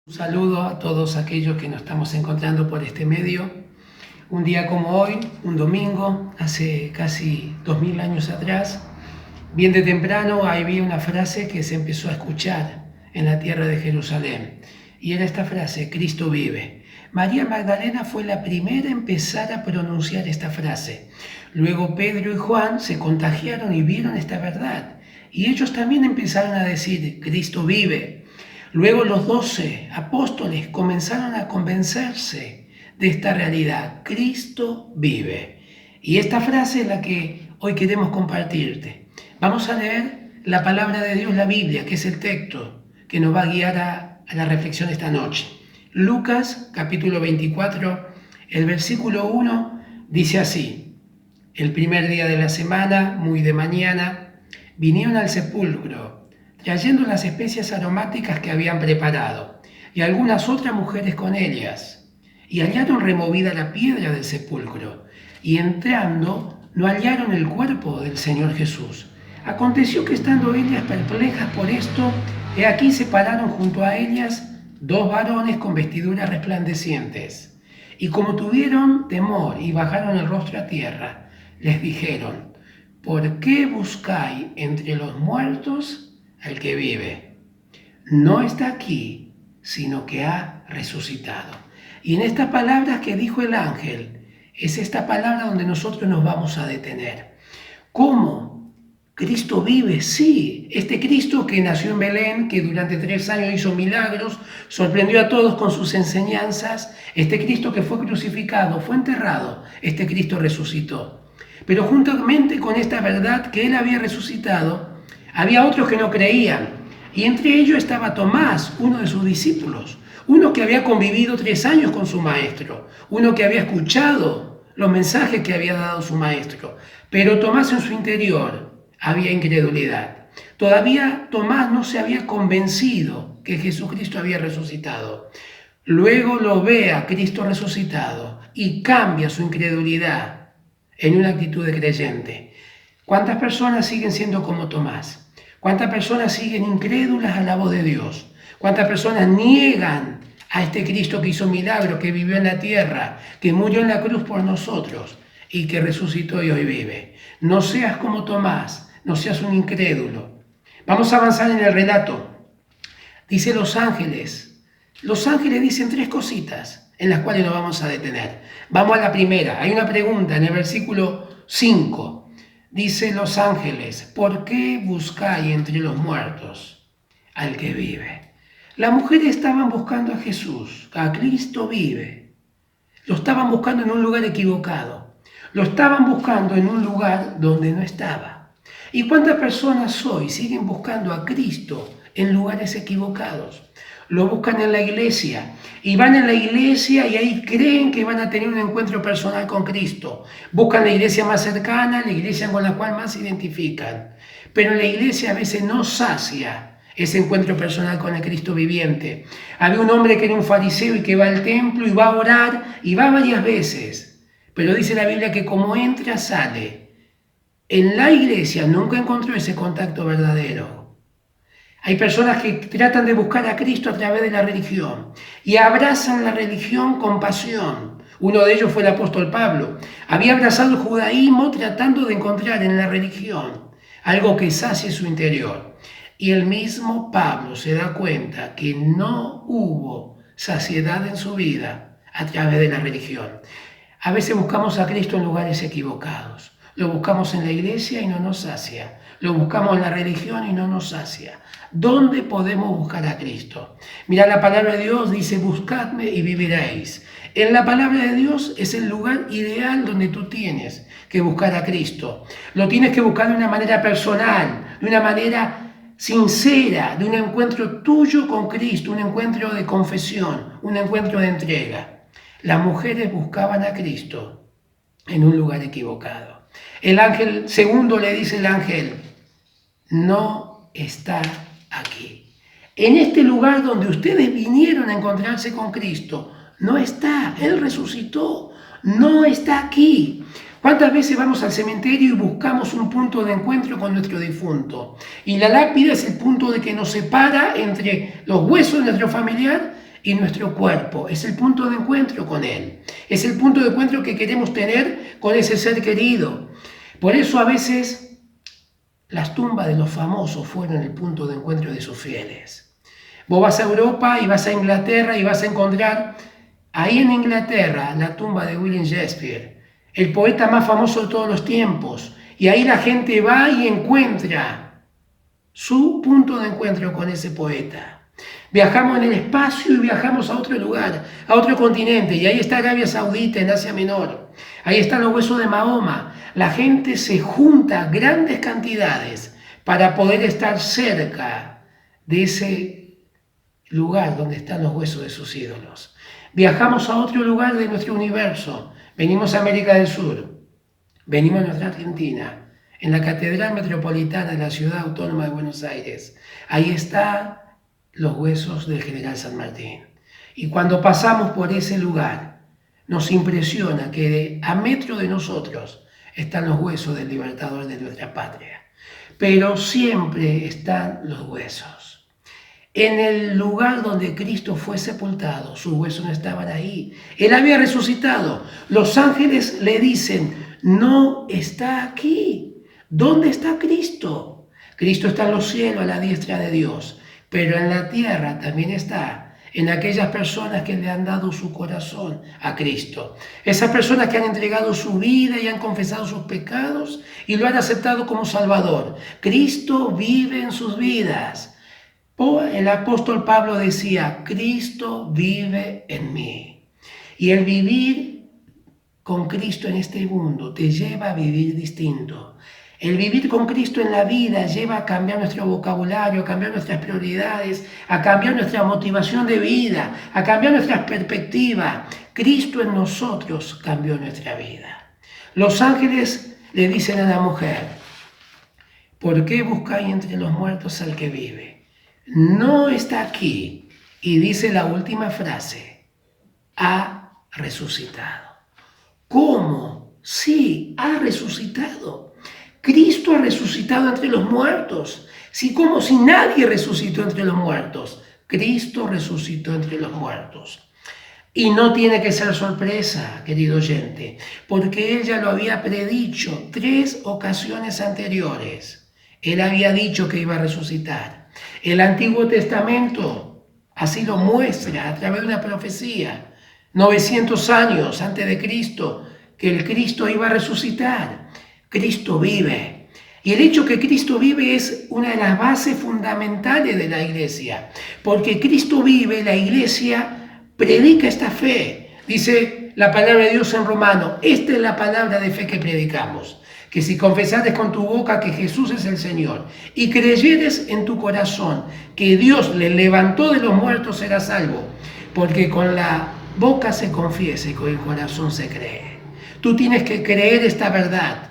Un saludo a todos aquellos que nos estamos encontrando por este medio. Un día como hoy, un domingo, hace casi 2000 años atrás, bien de temprano, había una frase que se empezó a escuchar en la tierra de Jerusalén. Y era esta frase: Cristo vive. María Magdalena fue la primera a empezar a pronunciar esta frase. Luego Pedro y Juan se contagiaron y vieron esta verdad. Y ellos también empezaron a decir: Cristo vive. Luego los 12 apóstoles comenzaron a convencerse de esta realidad: Cristo vive. Y esta frase es la que hoy queremos compartirte. Vamos a leer la palabra de Dios, la Biblia, que es el texto que nos va a guiar a la reflexión esta noche. Lucas capítulo 24, el versículo 1 dice así: El primer día de la semana, muy de mañana, vinieron al sepulcro, trayendo las especias aromáticas que habían preparado, y algunas otras mujeres con ellas, y hallaron removida la piedra del sepulcro, y entrando no hallaron el cuerpo del Señor Jesús. Aconteció que estando ellas perplejas por esto, he aquí se pararon junto a ellas dos varones con vestiduras resplandecientes, y como tuvieron temor y bajaron el rostro a tierra, les dijeron: ¿Por qué buscáis entre los muertos al que vive? No está aquí, sino que ha resucitado. Y en estas palabras que dijo el ángel, es esta palabra donde nosotros nos vamos a detener. ¿Cómo? ¿Cristo vive? Sí, este Cristo que nació en Belén, que durante 3 años hizo milagros, sorprendió a todos con sus enseñanzas, este Cristo que fue crucificado, fue enterrado, este Cristo resucitó. Pero juntamente con esta verdad que Él había resucitado, había otros que no creían, y entre ellos estaba Tomás, uno de sus discípulos, uno que había convivido 3 años con su maestro, uno que había escuchado los mensajes que había dado su maestro. Pero Tomás, en su interior había incredulidad. Todavía Tomás no se había convencido que Jesucristo había resucitado. Luego lo ve a Cristo resucitado y cambia su incredulidad en una actitud de creyente. ¿Cuántas personas siguen siendo como Tomás? ¿Cuántas personas siguen incrédulas a la voz de Dios? ¿Cuántas personas niegan a este Cristo que hizo milagros, que vivió en la tierra, que murió en la cruz por nosotros y que resucitó y hoy vive? No seas como Tomás, no seas un incrédulo. Vamos a avanzar en el relato. Dice los ángeles. Los ángeles dicen 3 cositas en las cuales nos vamos a detener. Vamos a la primera. Hay una pregunta en el versículo 5. Dice los ángeles: ¿Por qué buscáis entre los muertos al que vive? Las mujeres estaban buscando a Jesús, a Cristo vive. Lo estaban buscando en un lugar equivocado. Lo estaban buscando en un lugar donde no estaba. ¿Y cuántas personas hoy siguen buscando a Cristo en lugares equivocados? Lo buscan en la iglesia y van a la iglesia y ahí creen que van a tener un encuentro personal con Cristo. Buscan la iglesia más cercana, la iglesia con la cual más se identifican. Pero la iglesia a veces no sacia ese encuentro personal con el Cristo viviente. Había un hombre que era un fariseo y que va al templo y va a orar y va varias veces. Pero dice la Biblia que como entra, sale. En la iglesia nunca encontró ese contacto verdadero. Hay personas que tratan de buscar a Cristo a través de la religión y abrazan la religión con pasión. Uno de ellos fue el apóstol Pablo. Había abrazado el judaísmo tratando de encontrar en la religión algo que sacie su interior. Y el mismo Pablo se da cuenta que no hubo saciedad en su vida a través de la religión. A veces buscamos a Cristo en lugares equivocados. Lo buscamos en la iglesia y no nos sacia. Lo buscamos en la religión y no nos sacia. ¿Dónde podemos buscar a Cristo? Mira, la palabra de Dios dice: buscadme y viviréis. En la palabra de Dios es el lugar ideal donde tú tienes que buscar a Cristo. Lo tienes que buscar de una manera personal, de una manera sincera, de un encuentro tuyo con Cristo, un encuentro de confesión, un encuentro de entrega. Las mujeres buscaban a Cristo en un lugar equivocado. El ángel segundo le dice: el ángel no está aquí. En este lugar donde ustedes vinieron a encontrarse con Cristo, no está. Él resucitó. No está aquí. ¿Cuántas veces vamos al cementerio y buscamos un punto de encuentro con nuestro difunto? Y la lápida es el punto de que nos separa entre los huesos de nuestro familiar y nuestro cuerpo. Es el punto de encuentro con Él. Es el punto de encuentro que queremos tener con ese ser querido. Por eso a veces las tumbas de los famosos fueron el punto de encuentro de sus fieles. Vos vas a Europa y vas a Inglaterra y vas a encontrar ahí en Inglaterra la tumba de William Shakespeare, el poeta más famoso de todos los tiempos. Y ahí la gente va y encuentra su punto de encuentro con ese poeta. Viajamos en el espacio y viajamos a otro lugar, a otro continente, y ahí está Arabia Saudita en Asia Menor. Ahí están los huesos de Mahoma. La gente se junta grandes cantidades para poder estar cerca de ese lugar donde están los huesos de sus ídolos. Viajamos a otro lugar de nuestro universo. Venimos a América del Sur. Venimos a nuestra Argentina, en la Catedral Metropolitana de la Ciudad Autónoma de Buenos Aires. Ahí están los huesos del general San Martín. Y cuando pasamos por ese lugar, nos impresiona que a metro de nosotros están los huesos del libertador de nuestra patria. Pero siempre están los huesos. En el lugar donde Cristo fue sepultado, sus huesos no estaban ahí. Él había resucitado. Los ángeles le dicen, no está aquí. ¿Dónde está Cristo? Cristo está en los cielos a la diestra de Dios, pero en la tierra también está en aquellas personas que le han dado su corazón a Cristo. Esas personas que han entregado su vida y han confesado sus pecados y lo han aceptado como Salvador. Cristo vive en sus vidas. El apóstol Pablo decía, Cristo vive en mí. Y el vivir con Cristo en este mundo te lleva a vivir distinto. El vivir con Cristo en la vida lleva a cambiar nuestro vocabulario, a cambiar nuestras prioridades, a cambiar nuestra motivación de vida, a cambiar nuestras perspectivas. Cristo en nosotros cambió nuestra vida. Los ángeles le dicen a la mujer, ¿por qué buscáis entre los muertos al que vive? No está aquí. Y dice la última frase, ha resucitado. ¿Cómo? Sí, ha resucitado. Cristo ha resucitado entre los muertos. Sí, como si nadie resucitó entre los muertos. Cristo resucitó entre los muertos. Y no tiene que ser sorpresa, querido oyente, porque Él ya lo había predicho 3 ocasiones anteriores. Él había dicho que iba a resucitar. El Antiguo Testamento así lo muestra a través de una profecía. 900 años antes de Cristo, que el Cristo iba a resucitar. Cristo vive. Y el hecho que Cristo vive es una de las bases fundamentales de la iglesia. Porque Cristo vive, la iglesia predica esta fe. Dice la palabra de Dios en Romano, esta es la palabra de fe que predicamos. Que si confesares con tu boca que Jesús es el Señor y creyeres en tu corazón que Dios le levantó de los muertos, serás salvo. Porque con la boca se confiesa y con el corazón se cree. Tú tienes que creer esta verdad.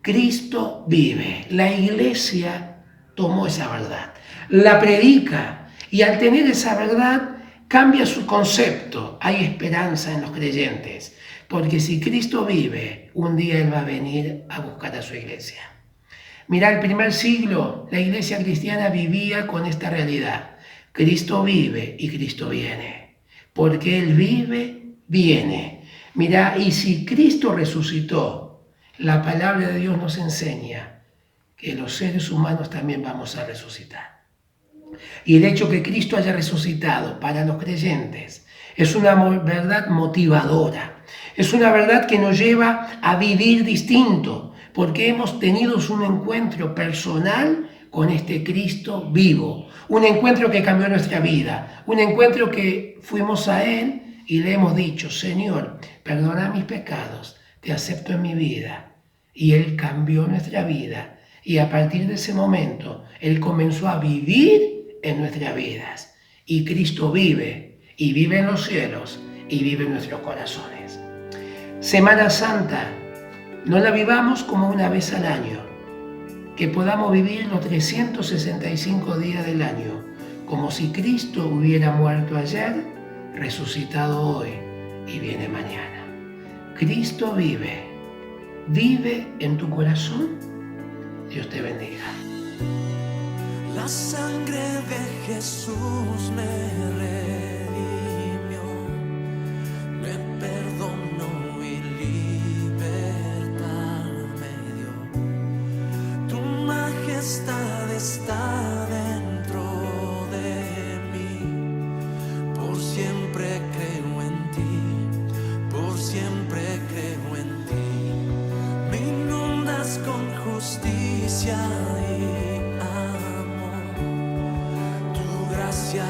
Cristo vive. La iglesia tomó esa verdad, la predica y al tener esa verdad cambia su concepto. Hay esperanza en los creyentes, porque si Cristo vive, un día Él va a venir a buscar a su iglesia. Mirá, el primer siglo la iglesia cristiana vivía con esta realidad. Cristo vive y Cristo viene. Porque Él vive, viene. Mirá, y si Cristo resucitó, la palabra de Dios nos enseña que los seres humanos también vamos a resucitar. Y el hecho que Cristo haya resucitado para los creyentes es una verdad motivadora. Es una verdad que nos lleva a vivir distinto, porque hemos tenido un encuentro personal con este Cristo vivo. Un encuentro que cambió nuestra vida. Un encuentro que fuimos a Él y le hemos dicho, Señor, perdona mis pecados, te acepto en mi vida. Y Él cambió nuestra vida. Y a partir de ese momento, Él comenzó a vivir en nuestras vidas. Y Cristo vive, y vive en los cielos, y vive en nuestros corazones. Semana Santa, no la vivamos como una vez al año. Que podamos vivir los 365 días del año, como si Cristo hubiera muerto ayer, resucitado hoy, y viene mañana. Cristo vive. Vive en tu corazón. Dios te bendiga. La sangre de Jesús me redimió. majestad está dentro de mí. Por siempre creo en ti, por siempre creo en ti. Me inundas con justicia y amor, tu gracia